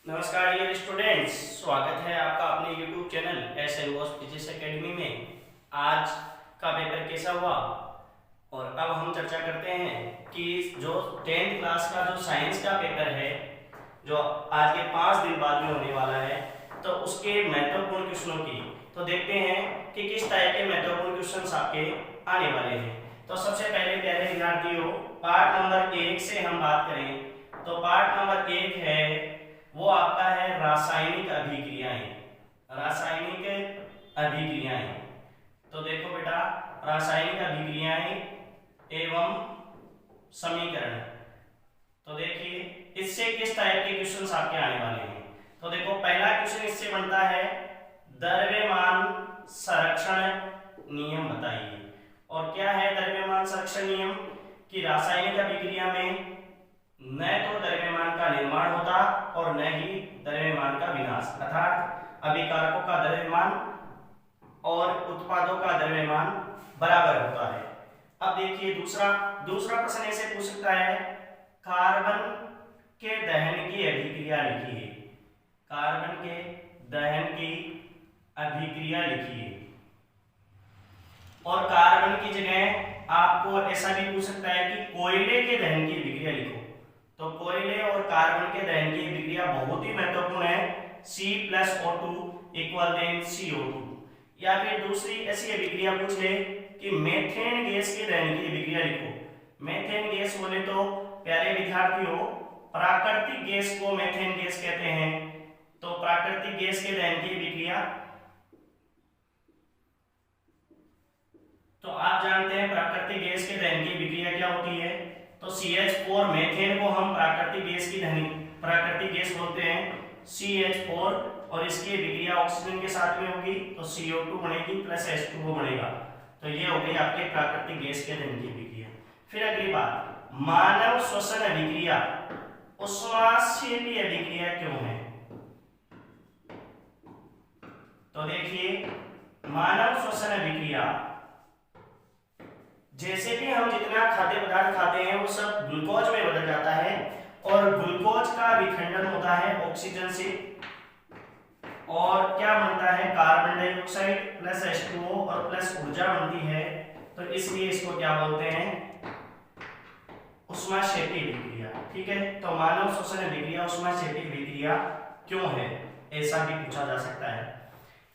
नमस्कार dear students, स्वागत है आपका अपने YouTube channel S N boss physics academy में। आज का पेपर कैसा हुआ और अब हम चर्चा करते हैं कि जो 10th क्लास का जो साइंस का पेपर है जो आज के 5 दिन बाद में होने वाला है, तो उसके महत्वपूर्ण क्वेश्चनों की तो देखते हैं कि किस तरह के महत्वपूर्ण क्वेश्चन आपके आने वाले हैं। तो सबसे पहले प्यारे विद्यार्थियों, पार्ट नंबर 1 से हम बात करें तो पार्ट नंबर 1 है वो आपका है रासायनिक अभिक्रियाएं। रासायनिक अभिक्रियाएं, तो देखो बेटा, रासायनिक अभिक्रियाएं एवं समीकरण। तो देखिए इससे किस टाइप के क्वेश्चंस आपके आने वाले हैं। तो देखो पहला क्वेश्चन इससे बनता है द्रव्यमान संरक्षण नियम बताइए। और क्या है द्रव्यमान संरक्षण नियम? कि रासायनिक अभिक्रिया में न तो द्रव्यमान का निर्माण होता और न ही द्रव्यमान का विनाश, अर्थात अभिकारकों का द्रव्यमान और उत्पादों का द्रव्यमान बराबर होता है। अब देखिए दूसरा प्रश्न ऐसे पूछ सकता है, कार्बन के दहन की अभिक्रिया लिखिए। कार्बन के दहन की अभिक्रिया लिखिए। और कार्बन की जगह आपको ऐसा भी पूछ सकता है कि कोयले के दहन की अभिक्रिया लिखो। तो कोयले और कार्बन के दहन की अभिक्रिया बहुत ही महत्वपूर्ण है, C+O2 = CO2। या फिर दूसरी ऐसी अभिक्रिया पूछ ले कि मेथेन गैस के दहन की अभिक्रिया लिखो। मेथेन गैस बोले तो प्यारे विद्यार्थियों, प्राकृतिक गैस को मेथेन गैस कहते हैं। तो प्राकृतिक गैस के दहन की अभिक्रिया, तो आप जानते हैं प्राकृतिक गैस के दहन की अभिक्रिया क्या होती है। तो CH4 मेथेन को हम प्राकृतिक गैस बोलते हैं CH4, और इसकी अभिक्रिया ऑक्सीजन के साथ में होगी तो CO2 बनेगी प्लस H2O बनेगा। तो ये हो गई आपके प्राकृतिक गैस के दहन की अभिक्रिया। फिर अगली बात, मानव श्वसन अभिक्रिया उष्माक्षेपी अभिक्रिया क्यों है? तो देखिए मानव श्वसन अभिक्रिया, जैसे भी हम जितना खाद्य पदार्थ खाते हैं वो सब ग्लूकोज में बदल जाता है, और ग्लूकोज का विखंडन होता है ऑक्सीजन से, और क्या बनता है कार्बन डाइऑक्साइड प्लस H2O और प्लस ऊर्जा बनती है। तो इसलिए इसको क्या बोलते हैं? उष्माक्षेपी अभिक्रिया। ठीक है, तो मानव श्वसन अभिक्रिया उष्माक्षेपी अभिक्रिया क्यों है, ऐसा भी पूछा जा सकता है।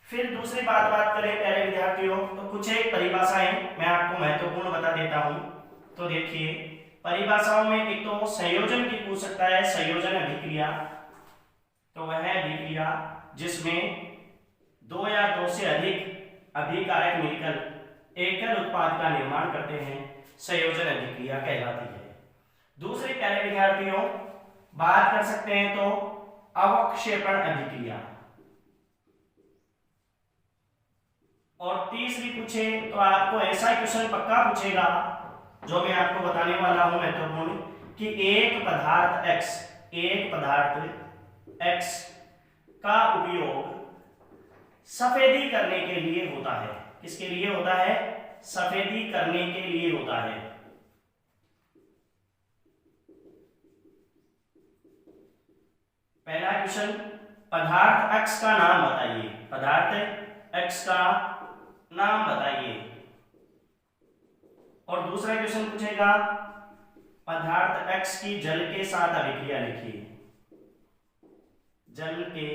फिर दूसरी बात करें प्यारे विद्यार्थियों, तो कुछ एक परिभाषाएं मैं आपको महत्वपूर्ण बता देता हूं। तो देखिए परिभाषाओं में एक तो संयोजन की पूछ सकता है, संयोजन अभिक्रिया। तो वह अभिक्रिया जिसमें 2 या 2 से अधिक अभिकारक मिलकर एकल उत्पाद का निर्माण करते हैं, संयोजन अभिक्रिया कहलाती है। दूसरे प्यारे विद्यार्थियों बात कर सकते हैं तो अवक्षेपण अभिक्रिया। और तीसरी पूछे तो आपको ऐसा क्वेश्चन पक्का पूछेगा जो मैं आपको बताने वाला हूं महत्वपूर्ण, कि एक पदार्थ X का उपयोग सफेदी करने के लिए होता है। किसके लिए होता है? सफेदी करने के लिए होता है। पहला क्वेश्चन, पदार्थ X का नाम बताइए। पदार्थ X का नाम बताइए। और दूसरा क्वेश्चन पूछेगा पदार्थ X की जल के साथ अभिक्रिया लिखिए। जल के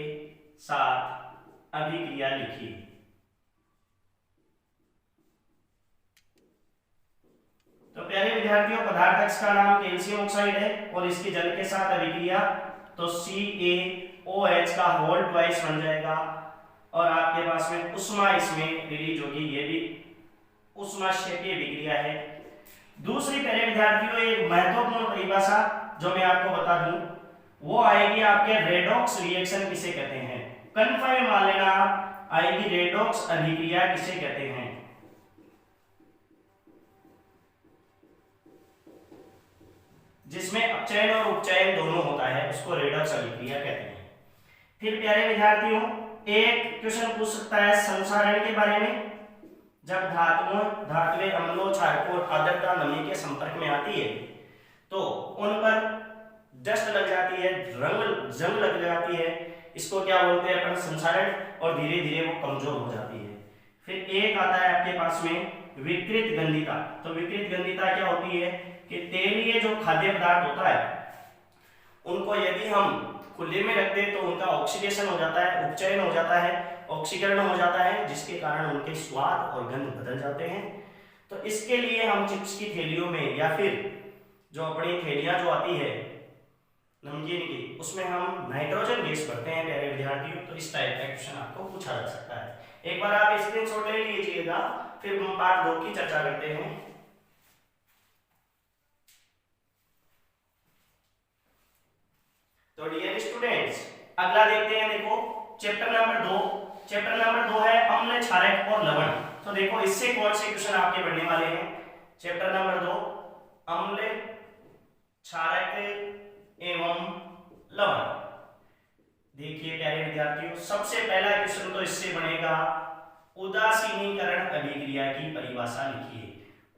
साथ अभिक्रिया लिखिए। तो प्यारे विद्यार्थियों पदार्थ X का नाम कैल्शियम ऑक्साइड है और इसकी जल के साथ अभिक्रिया तो CaOH का होल ट्वाइस बन जाएगा, और आपके पास में उष्मा इसमें रिलीज होगी। ये भी उष्माक्षेपी अभिक्रिया है। दूसरी पहले विद्यार्थियों एक महत्वपूर्ण परिभाषा जो मैं आपको बता दूं वो आएगी आपके रेडॉक्स रिएक्शन किसे कहते हैं। कन्फर्म मान लेना आएगी रेडॉक्स अभिक्रिया किसे कहते हैं। जिसमें अपचयन और उपचयन दोनों होता है उसको रेडॉक्स अभिक्रिया कहते हैं। फिर प्यारे विद्यार्थियों एक क्वेश्चन पूछ सकता है संसारण के बारे में। जब धातुएं अम्लों, क्षारकों और आर्द्रता नमी के संपर्क में आती है तो उन पर डस्ट लग जाती है, जंग लग जाती है, इसको क्या बोलते हैं अपन, संसारण, और धीरे धीरे वो कमजोर हो जाती है। फिर एक आता है आपके पास में विकृत गंधिता। तो विकृत गंधिता क्या होती है कि तेलीय जो खाद्य पदार्थ होता है उनको यदि हम खुले में रख दें तो उनका ऑक्सीडेशन हो जाता है, उपचयन हो जाता है, ऑक्सीकरण हो जाता है, जिसके कारण उनके स्वाद और गंध बदल जाते हैं। तो इसके लिए हम चिप्स की थैलियों में या फिर जो अपनी थैलियां जो आती है नमकीन की, उसमें हम नाइट्रोजन गैस भरते हैं प्यारे विद्यार्थियों। तो इस टाइप का क्वेश्चन आपको पूछा जा सकता है। एक बार आप स्क्रीनशॉट ले लीजिएगा, फिर हम पार्ट 2 की चर्चा करते हैं। तो डियर स्टूडेंट्स, अगला देखते हैं। देखो चैप्टर नंबर 2, चैप्टर नंबर 2 है अम्ल, क्षारक और लवण। तो देखो इससे कौन से क्वेश्चन आपके बनने वाले हैं। चैप्टर नंबर 2 अम्ल, क्षारक एवं लवण। देखिए प्यारे विद्यार्थियों, सबसे पहला क्वेश्चन तो इससे बनेगा, उदासीनीकरण अभिक्रिया की परिभाषा लिखिए।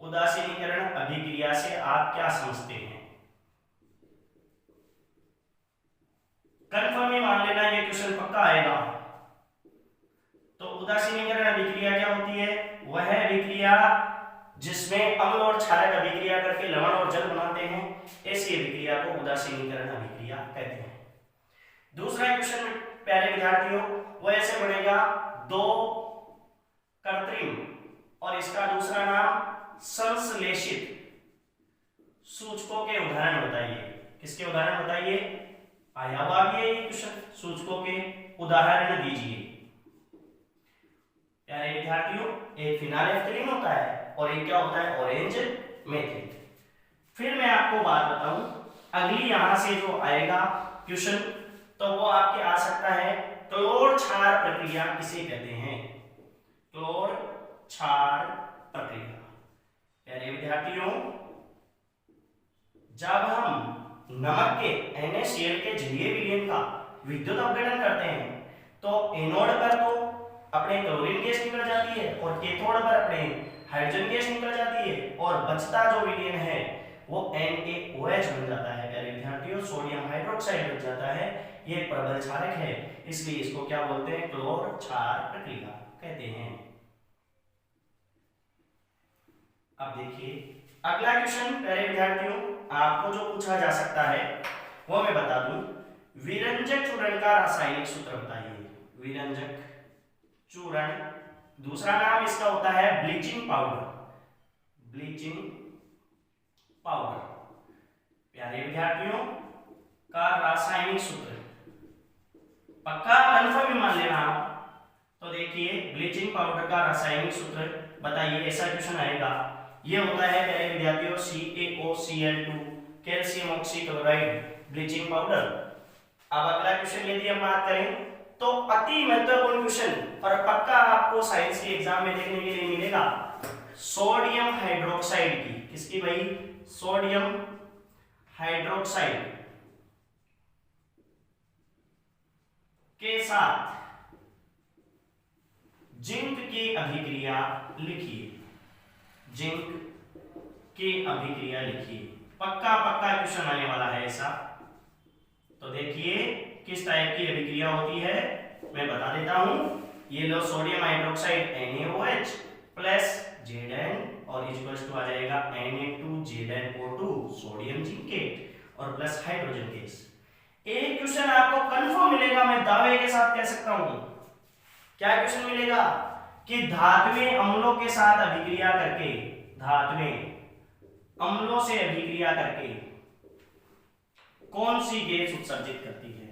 उदासीनीकरण अभिक्रिया से आप क्या समझते हैं? कंफर्म ही मान लेना, ये क्वेश्चन पक्का आएगा। तो उदासीनीकरण अभिक्रिया क्या होती है? वह अभिक्रिया जिसमें अम्ल और क्षारक अभिक्रिया करके लवण और जल बनाते हैं, ऐसी अभिक्रिया को उदासीनीकरण अभिक्रिया कहते हैं। दूसरा क्वेश्चन प्यारे विद्यार्थियों वो ऐसे बनेगा, दो कृत्रिम और इसका दूसरा नाम संश्लेषित सूचकों के उदाहरण बताइए। किसके उदाहरण बताइए? आया हुआ भी है ये क्वेश्चन, सूचकों के उदाहरण दीजिए। प्यारे विद्यार्थियों, एक फिनाइल एल्कलीन होता है और एक क्या होता है? Orange methyl. फिर मैं आपको बात बताऊं, अगली यहां से जो आएगा क्वेश्चन, तो वो आपके आ सकता है क्लोर क्षार प्रक्रिया किसे कहते हैं? क्लोर क्षार प्रक्रिया। प्यारे विद्यार्थियों, जब हम नमक के NaCl के जलीय विलयन का विद्युत अपघटन करते हैं तो एनोड पर तो अपने क्लोरीन गैस निकल जाती है और कैथोड पर अपने हाइड्रोजन गैस निकल जाती है, और बचता जो विलयन है वो NaOH बन जाता है। प्यारे विद्यार्थियों, सोडियम हाइड्रोक्साइड बन जाता है। ये प्रबल क्षारक है, इसलिए इसको क्या बोलते हैं? क्लोर क्षार प्रक्रिया कहते हैं। अब देखिए अगला क्वेश्चन प्यारे विद्यार्थियों, आपको जो पूछा जा सकता है वो मैं बता दूं। विरंजक चूर्ण का रासायनिक सूत्र बताइए। विरंजक चूर्ण, दूसरा नाम इसका होता है ब्लीचिंग पाउडर। ब्लीचिंग पाउडर प्यारे विद्यार्थियों का रासायनिक सूत्र पक्का कंफर्म मान लेना आप। तो देखिए ब्लीचिंग पाउडर का रासायनिक सूत्र बताइए, ऐसा क्वेश्चन आएगा। ये होता है प्यारे विद्यार्थियों CaOCl2 calcium oxychloride bleaching powder. अब अगला क्वेश्चन यदि हम बात करें तो अति महत्वपूर्ण क्वेश्चन और पक्का आपको साइंस के एग्जाम में देखने के लिए मिलेगा, सोडियम हाइड्रोक्साइड की। किसकी भाई? सोडियम हाइड्रोक्साइड के साथ जिंक की अभिक्रिया लिखिए। जिंक की अभिक्रिया लिखिए। पक्का पक्का क्वेश्चन आने वाला है ऐसा। तो देखिए किस टाइप की अभिक्रिया होती है मैं बता देता हूं। ये लो sodium hydroxide NaOH plus Zn और इक्वल्स टू आ जाएगा Na2ZnO2 सोडियम जिंकेट और प्लस हाइड्रोजन गैस। एक क्वेश्चन आपको कंफर्म मिलेगा, मैं दावे के साथ कह सकता हूं। क्या क्वेश्चन मिलेगा कि धात्विक अम्लों के साथ अभिक्रिया करके, धात्विक अम्लों से अभिक्रिया करके कौन सी गैस उत्सर्जित करती है?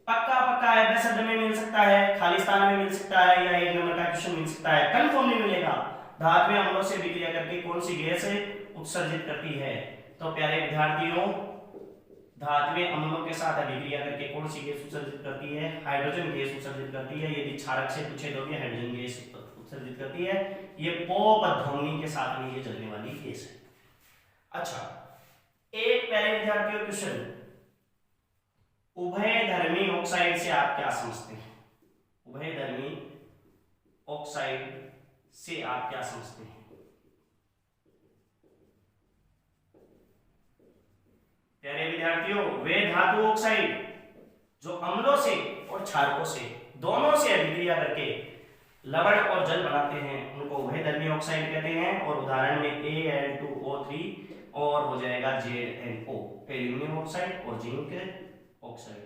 पक्का पक्का है, बस शब्द में मिल सकता है, खालिस्तान में मिल सकता है, या एक नंबर का क्वेश्चन मिल सकता है। कंफर्म नहीं मिलेगा। धात्विक अम्लों से अभिक्रिया करके कौन सी गैस उत्सर्जित करती है? तो प्यारे विद्यार्थियों, धात्विक अम्लों के साथ अभिक्रिया करके कौन सी गैस उत्सर्जित करती है? हाइड्रोजन गैस उत्सर्जित करती है। यदि क्षारक से पूछे तो भी हाइड्रोजन गैस उत्सर्जित करती है। ये पोप ध्वनि के साथ में ये जलने वाली गैस है। अच्छा, एक प्यारे विद्यार्थियों क्वेश्चन, उभयधर्मी ऑक्साइड से आप क्या समझते हैं? उभयधर्मी ऑक्साइड से आप क्या समझते हैं? प्यारे विद्यार्थियों, वे धातु ऑक्साइड जो अम्लों से और क्षारकों से दोनों से अभिक्रिया करके लवण और जल बनाते हैं उनको उभयधर्मी ऑक्साइड कहते हैं। और उदाहरण में Al2O3 और हो जाएगा ZnO, एल्यूमिनियम ऑक्साइड और जिंक ऑक्साइड।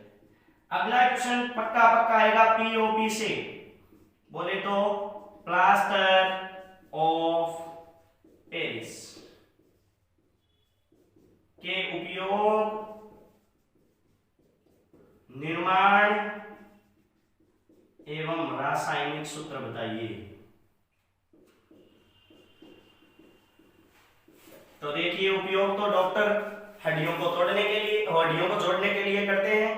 अगला क्वेश्चन पक्का पक्का आएगा POP से, बोले तो प्लास्टर ऑफ पेरिस के उपयोग, निर्माण एवं रासायनिक सूत्र बताइए। तो देखिए, उपयोग तो डॉक्टर हड्डियों को तोड़ने के लिए, हड्डियों को जोड़ने के लिए करते हैं,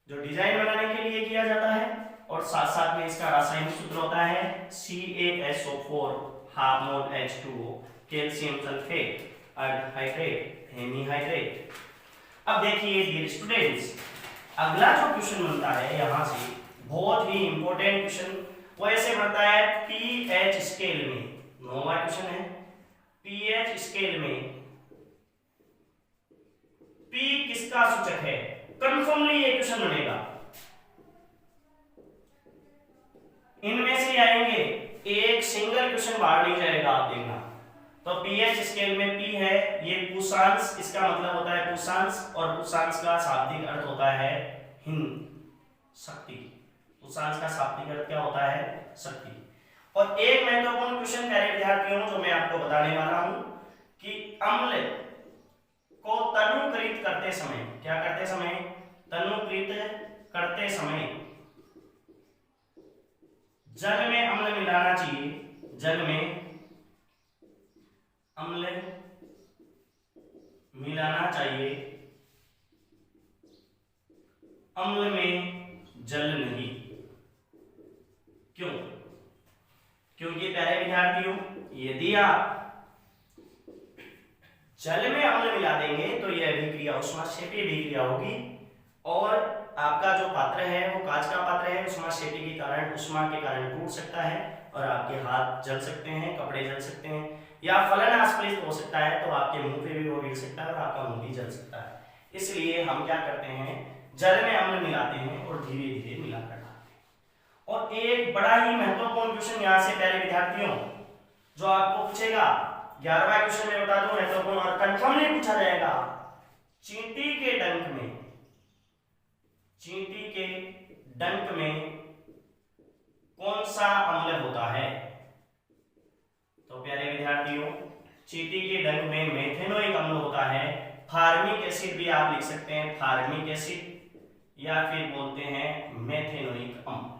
जो डिजाइन बनाने के लिए किया जाता है, और साथ साथ में इसका रासायनिक सूत्र होता है CaSO4 half mole H2O, calcium sulphate, अर्ध हाइड्रेट, हेमीहाइड्रेट। अब देखिए डियर स्टूडेंट्स, अगला जो क्वेश्चन बनता है यहां से बहुत ही इंपॉर्टेंट क्वेश्चन, वो ऐसे बनता है पीएच स्केल में। 9वां क्वेश्चन है, पीएच स्केल में पी किसका सूचक है? कंफर्मली ये क्वेश्चन बनेगा, इनमें से आएंगे, एक सिंगल क्वेश्चन बाहर नहीं जाएगा, आप देखना। तो पीएच स्केल में पी है, ये पुषांश, इसका मतलब होता है पुषांश, और पुषांश का शाब्दिक अर्थ होता है हिंद, शक्ति। पुषांश का शाब्दिक अर्थ क्या होता है? शक्ति। और एक महत्वपूर्ण क्वेश्चन प्यारे विद्यार्थियों जो मैं आपको बताने वाला हूं कि अम्ल को तनुकृत करते समय, क्या करते समय? तनुकृत करते समय जल में अम्ल मिलाना चाहिए, जल में अम्ल मिलाना चाहिए, अम्ल में जल नहीं। क्यों? क्योंकि प्यारे विद्यार्थियों, यदि आप जल में अम्ल मिला देंगे तो यह अभिक्रिया उष्माक्षेपी अभिक्रिया होगी, और आपका जो पात्र है वो कांच का पात्र है, उष्माक्षेपी के कारण, उष्मा के कारण टूट सकता है, और आपके हाथ जल सकते हैं, कपड़े जल सकते हैं, या फलन आस्फलित हो सकता है, तो आपके मुंह पे भी वो गिर सकता है और आपका मुंह भी जल सकता है। इसलिए हम क्या करते हैं, जल में अम्ल मिलाते हैं और धीरे धीरे मिलाकर डालते हैं। और एक बड़ा ही महत्वपूर्ण क्वेश्चन यहाँ से प्यारे विद्यार्थियों जो आपको पूछेगा, 11वां क्वेश्चन में बता दूं महत्वपूर्ण और कंफर्मली पूछा जाएगा, चींटी के डंक में, चींटी के डंक में कौन सा अम्ल होता है? तो प्यारे विद्यार्थियों, चींटी के डंक में मेथेनोइक अम्ल होता है, फार्मिक एसिड भी आप लिख सकते हैं, फार्मिक एसिड, या फिर बोलते हैं मेथेनोइक अम्ल।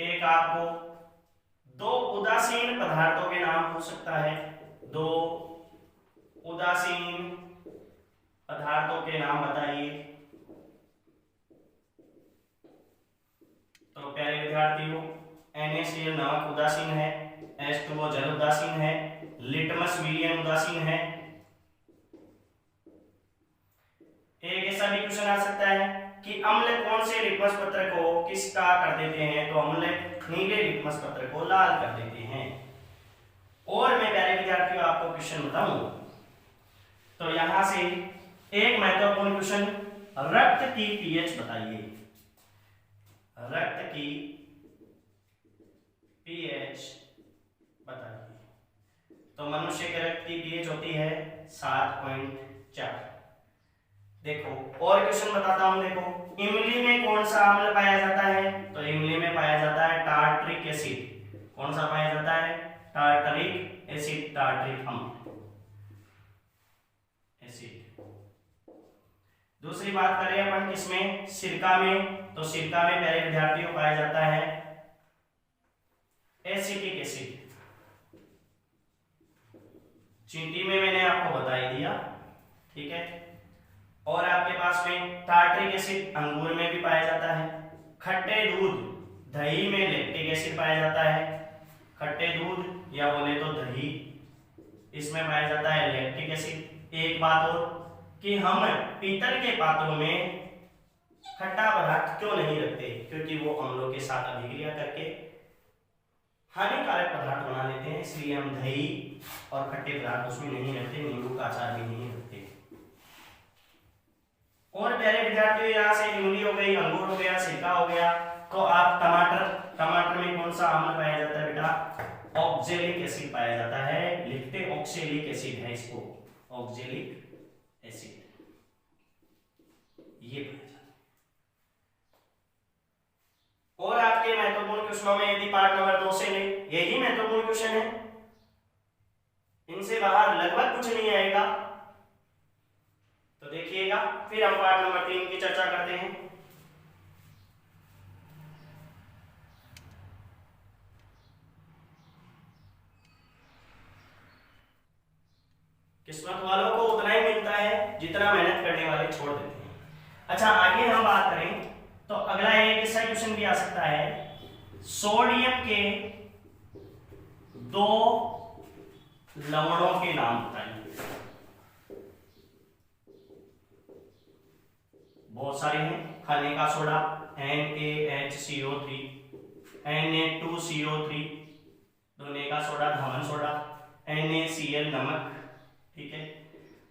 एक आपको दो उदासीन पदार्थों के नाम पूछ सकता है, दो उदासीन पदार्थों के नाम बताइए। तो प्यारे विद्यार्थियों, NaCl नमक उदासीन है, H2O जल उदासीन है, लिटमस विलियम उदासीन है। एक ऐसा भी क्वेश्चन आ सकता है कि अम्ल कौन से लिटमस पत्र को किसका कर देते हैं? तो अम्ल नीले लिटमस पत्र को लाल कर देते हैं। और मैं प्यारे विद्यार्थियों आपको क्वेश्चन बताऊं तो यहां से एक महत्वपूर्ण क्वेश्चन, रक्त की पीएच बताइए, रक्त की पीएच बताइए। तो मनुष्य के रक्त की पीएच होती है 7.4। देखो और क्वेश्चन बताता हूं, देखो इमली में कौन सा अम्ल पाया जाता है? तो इमली में पाया जाता है टार्टरिक एसिड। कौन सा पाया जाता है? टार्टरिक एसिड, टार्टरिक अम्ल एसिड। दूसरी बात करें अपन किसमें? सिरका में। तो सिरका में प्यारे विद्यार्थियों पाया जाता है एसिटिक एसिड। चींटी में मैंने आपको बता ही दिया, ठीक है। और आपके पास में टार्टरिक एसिड अंगूर में भी पाया जाता है। खट्टे दूध, दही में लैक्टिक एसिड पाया जाता है। खट्टे दूध या बोले तो दही, इसमें पाया जाता है लैक्टिक एसिड। एक बात और कि हम पीतल के पात्रों में खट्टा पदार्थ क्यों नहीं रखते? क्योंकि वो अम्लों के साथ अभिक्रिया करके हानिकारक पदार्थ बना देते हैं, इसलिए हम दही और खट्टे पदार्थ उसमें नहीं रखते, नींबू का अचार भी नहीं रखते। और प्यारे विद्यार्थियों, यहाँ से इमली हो गई, अंगूर हो गया, सिरका हो गया, तो आप टमाटर में कौन सा अम्ल पाया जाता है बेटा? ऑक्जेलिक एसिड पाया जाता है, लिखते ऑक्जेलिक एसिड है इसको, ऑक्जेलिक एसिड ये पाया जाता है। और आपके महत्वपूर्ण क्वेश्चनों में यदि पार्ट नंबर 2 से ले, यही महत्वपूर्ण क्वेश्चन है, इनसे बाहर लगभग कुछ नहीं आएगा, तो देखिएगा। फिर हम पार्ट नंबर 3 की चर्चा करते हैं। किस्मत वालों को उतना ही मिलता है जितना मेहनत करने वाले छोड़ देते हैं। अच्छा, आगे हम बात करें तो अगला एक ऐसा क्वेश्चन भी आ सकता है, सोडियम के 2 लवणों के नाम बताइए। बहुत सारे हैं, खाने का सोडा NaHCO3, Na2CO3, धोने का सोडा धामन सोडा, NaCl नमक, ठीक है।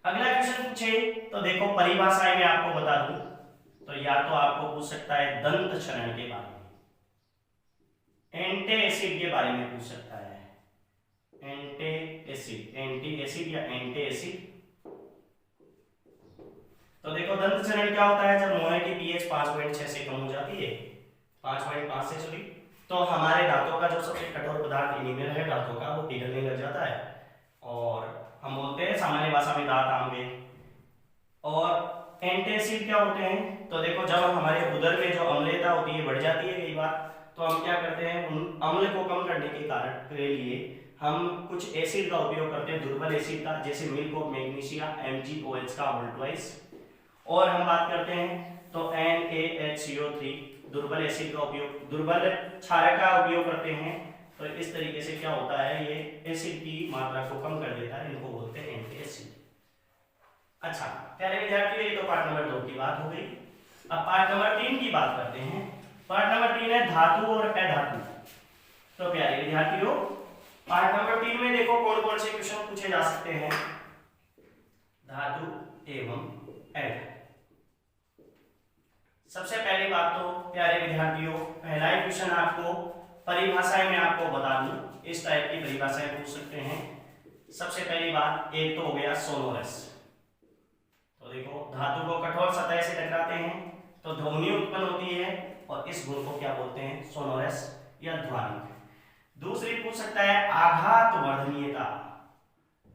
अगला क्वेश्चन पूछे तो देखो परिभाषाएं मैं आपको बता दूं, तो या तो आपको पूछ सकता है दंत क्षरण के बारे में, एंटी एसिड के बारे में पूछ सकता है, एंटी एसिड या एंटी एसिड। तो देखो दंत क्षरण क्या होता है, जब मुंह की पीएच 5.6 से कम हो जाती है, 5.5 से सॉरी, तो हमारे दांतों का जो सबसे कठोर पदार्थ इनिमल है दांतों का, वो पिघलने लग जाता है और हम बोलते हैं सामान्य भाषा में दांत आम गए। और एंटासिड क्या होते हैं, तो देखो जब हमारे उदर में जो अम्लता होती है बढ़ जाती है कई बार, तो हम क्या करते हैं, उन अम्ल को कम करने के कारण के लिए हम कुछ एसिड का उपयोग करते हैं, दुर्बल एसिड का, जैसे मिल्क ऑफ मैग्नीशिया MgOH का वोल्टवाइज। और हम बात करते हैं तो NaHCO3 दुर्बल एसिड का उपयोग, दुर्बल क्षारक का उपयोग करते हैं। तो इस तरीके से क्या होता है, ये एसिड की मात्रा को कम कर देता है, इनको बोलते हैं एंटी एसिड। अच्छा प्यारे विद्यार्थियों, ये तो पार्ट नंबर 2 की बात हो गई। अब पार्ट नंबर 3 की बात करते हैं। पार्ट नंबर 3 है धातु और अधातु। तो प्यारे विद्यार्थियों, पार्ट नंबर 3 में देखो कौन कौन से क्वेश्चन पूछे जा सकते हैं, धातु एवं अधातु। सबसे पहली बात तो प्यारे विद्यार्थियों, पहला ही क्वेश्चन आपको परिभाषाएं मैं आपको बता दूं, इस टाइप की परिभाषाएं पूछ सकते हैं। सबसे पहली बात, एक तो हो गया सोनोरस। तो देखो धातु को कठोर सतह से टकराते हैं तो ध्वनि उत्पन्न होती है और इस गुण को क्या बोलते हैं, सोनोरस या ध्वनिक। दूसरी पूछ सकता है आघात वर्धनीयता।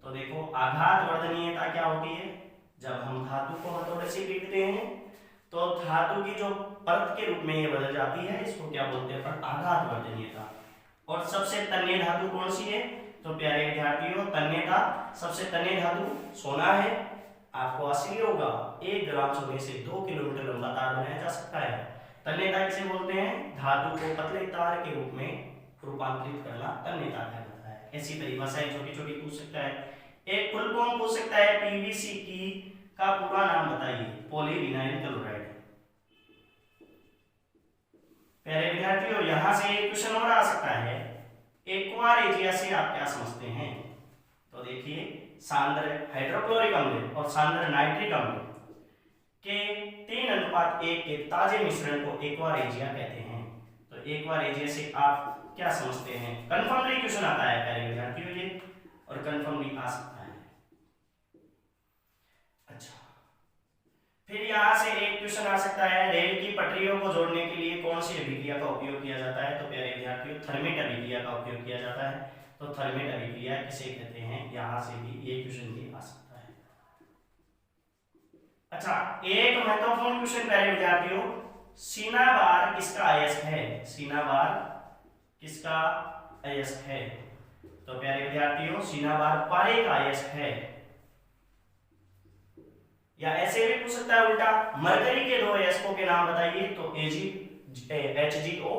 तो देखो आघात वर्धनीयता क्या होती है, जब हम धातु को हथौड़े से पीटते हैं तो धातु की जो परत के रूप में ये बदल जाती है, इसको क्या बोलते हैं, आघात वर्धनीयता। और सबसे तन्य धातु कौन सी है, तो प्यारे विद्यार्थियों तन्यता, सबसे तन्य धातु सोना है। आपको आश्चर्य होगा 1 ग्राम सोने से 2 किलोमीटर लंबा तार बनाया जा सकता है। तन्यता किसे बोलते हैं, धातु को पतले तार के रूप में रूपांतरित करना तन्यता कहलाता है। ऐसी परिभाषाएं छोटी छोटी पूछ सकता है। एक फुल फॉर्म पूछ सकता है पीवीसी की का पूरा नाम बताइए, पॉलीविनाइल क्लोराइड। प्यारे विद्यार्थियों, यहां से एक क्वेश्चन और आ सकता है, एक्वारेजिया से आप क्या समझते हैं। तो देखिए सांद्र हाइड्रोक्लोरिक अम्ल और सांद्र नाइट्रिक अम्ल के 3:1 के ताजे मिश्रण को एक्वारेजिया कहते हैं। तो एक्वारेजिया से आप क्या समझते हैं, कन्फर्मली क्वेश्चन आता है प्यारे विद्यार्थियों ये, और कन्फर्मली आ सकता है। अच्छा, फिर यहां से एक क्वेश्चन आ सकता है, रेल की पटरियों को जोड़ने के लिए कौन सी अभिक्रिया का उपयोग किया जाता है। तो प्यारे विद्यार्थियों थर्मेट अभिक्रिया का उपयोग किया जाता है। तो थर्मेट अभिक्रिया किसे कहते हैं, यहां से भी ये क्वेश्चन भी आ सकता है। अच्छा, एक महत्वपूर्ण क्वेश्चन प्यारे विद्यार्थियों, सीनाबार किसका अयस्क है, सीनाबार किसका अयस्क है। तो प्यारे विद्यार्थियों सीनाबार पारे का अयस्क है। या ऐसे भी पूछ सकता है उल्टा, मरकरी के 2 अयस्कों के नाम बताइए। तो HgO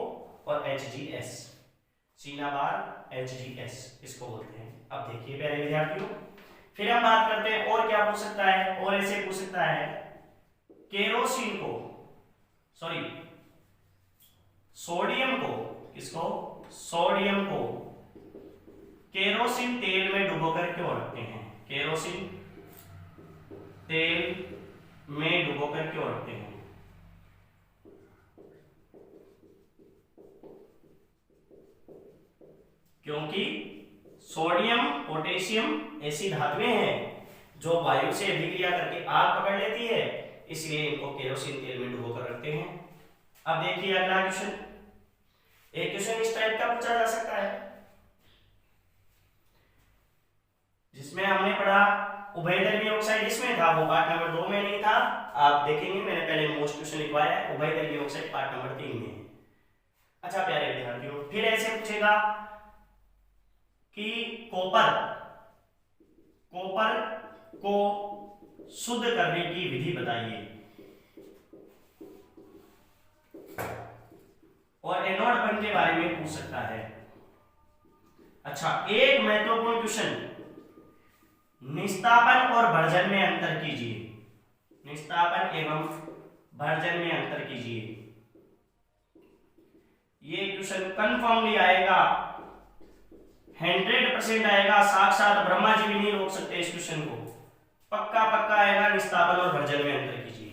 और HgS, सीनाबार HgS इसको बोलते हैं। अब देखिए प्यारे विद्यार्थियों, फिर हम बात करते हैं और क्या पूछ सकता है, और ऐसे पूछ सकता है केरोसिन को, सॉरी सोडियम को, किसको, सोडियम को केरोसिन तेल में डुबोकर क्यों रखते हैं? केरोसिन तेल में डुबोकर क्यों रखते हैं? क्योंकि सोडियम पोटेशियम ऐसी धातुएं हैं जो वायु से अभिक्रिया करके आग पकड़ लेती है, इसलिए इनको केरोसिन तेल में डुबोकर रखते हैं। अब देखिए अगला क्वेश्चन। एक क्वेश्चन इस टाइप का पूछा जा सकता है जिसमें हमने पढ़ा उभयदर्मी ऑक्साइड जिसमें था वो पार्ट नंबर 2 में नहीं था। आप देखेंगे मैंने पहले मोस्ट क्वेश्चन लिखवाया है, उभयदर्मी ऑक्साइड पार्ट नंबर 3 में है। अच्छा प्यारे विद्यार्थियों, फिर ऐसे पूछेगा कि कॉपर को शुद्ध करने की विधि बताइए, और एनोड बन के बारे में पूछ सकता है। अच्छा, एक महत्वपूर्ण क्वेश्चन, निस्तापन और भर्जन में अंतर कीजिए। निस्तापन एवं भर्जन में अंतर कीजिए। ये क्वेश्चन कंफर्मली आएगा, 100% आएगा। साक्षात ब्रह्मा जी भी नहीं रोक सकते इस क्वेश्चन को, पक्का पक्का आएगा। निस्तापन और भर्जन में अंतर कीजिए।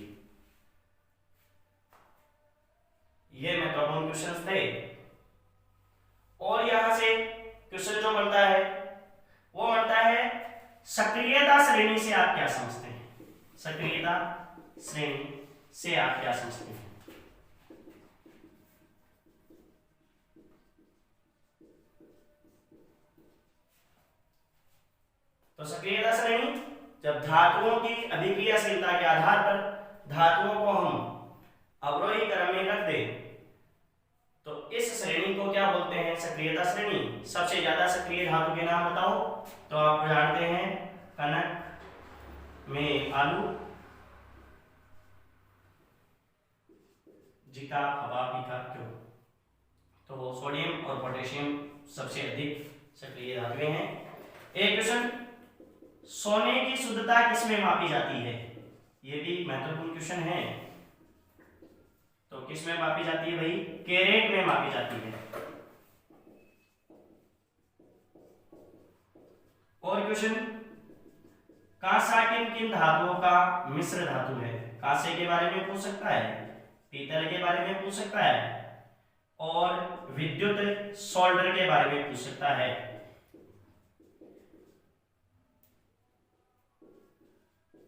ये महत्वपूर्ण क्वेश्चन थे। और यहां से क्वेश्चन जो बनता है वो बनता है सक्रियता श्रेणी से आप क्या समझते हैं? सक्रियता श्रेणी से आप क्या समझते हैं? तो सक्रियता श्रेणी, जब धातुओं की अभिक्रियाशीलता के आधार पर धातुओं को हम अवरोही क्रम में रख दें तो इस श्रेणी को क्या बोलते हैं? सक्रियता श्रेणी। सबसे ज्यादा सक्रिय धातु के नाम बताओ, तो आप जानते हैं कनक में आलू, जीका, हवा, पीका, क्यों? तो सोडियम और पोटेशियम सबसे अधिक सक्रिय धातुएं हैं। एक क्वेश्चन, सोने की शुद्धता किसमें मापी जाती है? यह भी महत्वपूर्ण क्वेश्चन है। तो किसमें मापी जाती है भाई? कैरेट में मापी जाती है। और क्वेश्चन, कांसा किन किन धातुओं का मिश्र धातु है? कांसे के बारे में पूछ सकता है, पीतल के बारे में पूछ सकता है, और विद्युत सोल्डर के बारे में पूछ सकता है।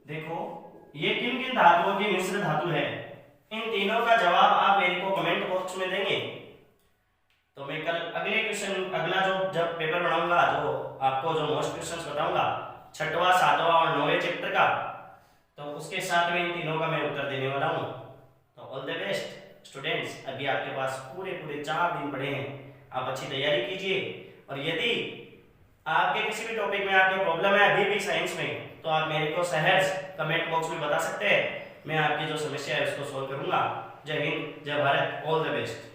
देखो, ये किन किन धातुओं की मिश्र धातु है, इन तीनों का जवाब आप मेरे को कमेंट बॉक्स में देंगे। तो मैं कल अगले क्वेश्चन, अगला जो जब पेपर बनाऊंगा, जो आपको जो मोस्ट क्वेश्चंस बताऊंगा 6वां, 7वां और 9वें चैप्टर का, तो उसके साथ में इन तीनों का मैं उत्तर देने वाला हूं। तो ऑल द बेस्ट स्टूडेंट्स। अभी आपके पास पूरे 4 दिन पड़े हैं, आप अच्छी तैयारी कीजिए। और यदि आपके किसी भी टॉपिक में आपको प्रॉब्लम है अभी भी साइंस में, तो आप मेरे को सहज कमेंट बॉक्स में बता सकते हैं। मैं आपकी जो समस्या है उसको सॉल्व करूंगा। जय हिंद, जय भारत, ऑल द बेस्ट।